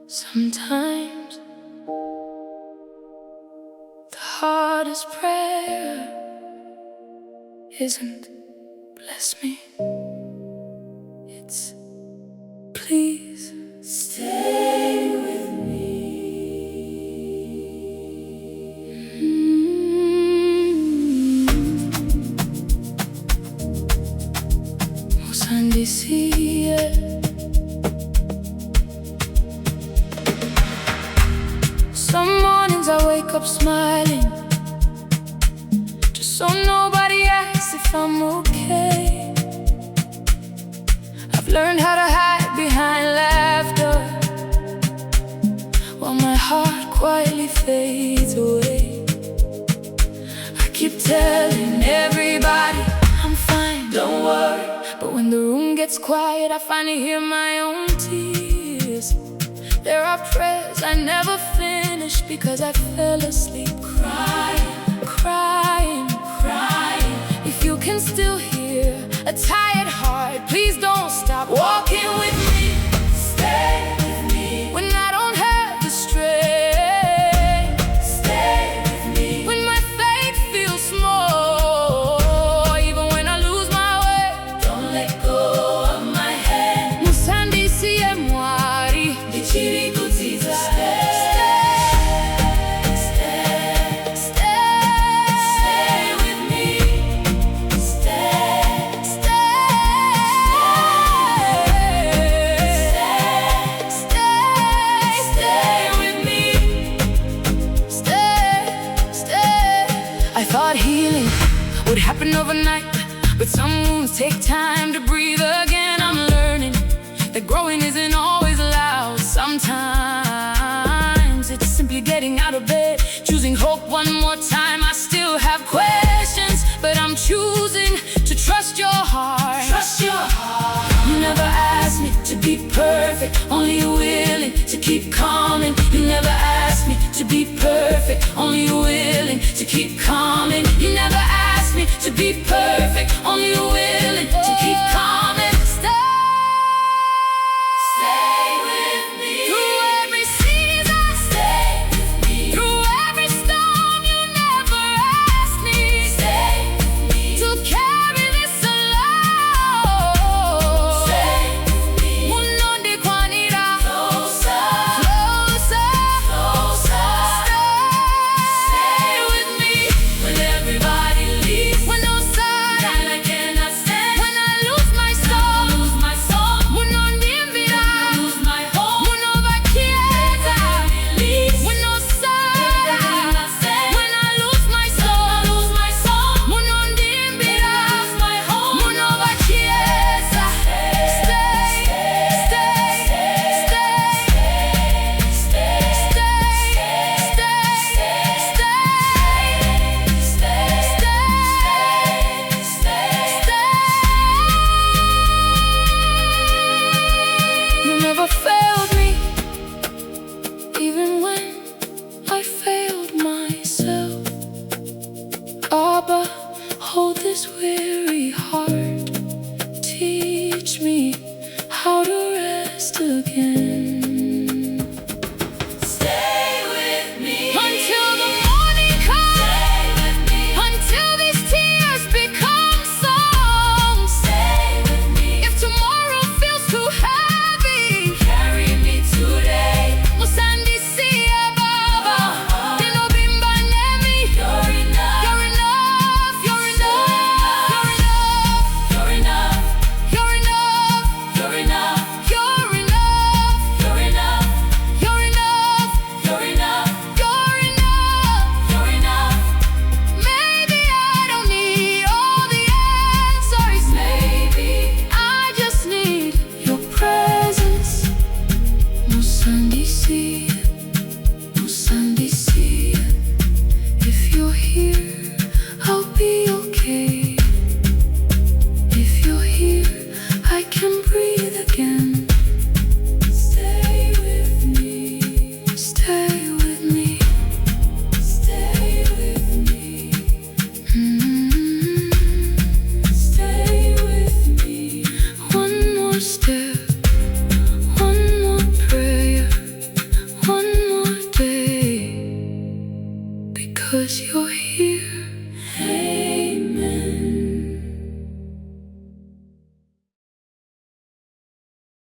Sometimes the hardest prayer isn't bless me, it's please stay with me. Musandisiye. Some mornings I wake up smiling, just so nobody asks if I'm okay. I've learned how to hide behind laughter, while my heart quietly fades away. I keep telling everybody I'm fine, don't worry, but when the room gets quiet I finally hear my own tears. There are prayers I never finish because I fell asleep crying, crying, crying. If you can still hear a tired heart, please don't stop walking with me. Stay with me when I don't have the strength. Stay with me when my faith feels small. Even when I lose my way, don't let go of my hand. Musandisiye, Mwari. I thought healing would happen overnight, but some wounds take time to breathe again. I'm learning that growing isn't always loud. Sometimes it's simply getting out of bed, choosing hope one more time. I still have questions, but I'm choosing to trust your heart. Trust your heart. You never asked me to be perfect, only willing to keep coming. You never asked me to be perfect, only willing to keep coming. You never asked me to be perfect, only willing to keep coming. Stay with me through every season. Stay with me through every storm. You never asked me. Stay with me to carry this alone. Stay with me. Closer, closer, closer. Stay with me when everybody leaves, when no side and I cannot stand, when I lose my soul, when no nimira, lose my home, when no vaquieta, when no side, when I lose my soul, when no nimira, lose my home, when no vaquieta. Stay, stay, you never failed me, even when I failed myself. Abba, hold this weary heart, teach me how to rest again. Stay with me until the morning comes. Stay with me until these tears become songs. Stay with me if tomorrow feels too heavy. Carry me today. Musandisiye Baba, Dinobimba Nemi. You're enough. You're enough. You're enough. You're enough. You're enough. You're enough. You're enough. You're enough. 'cause you're here.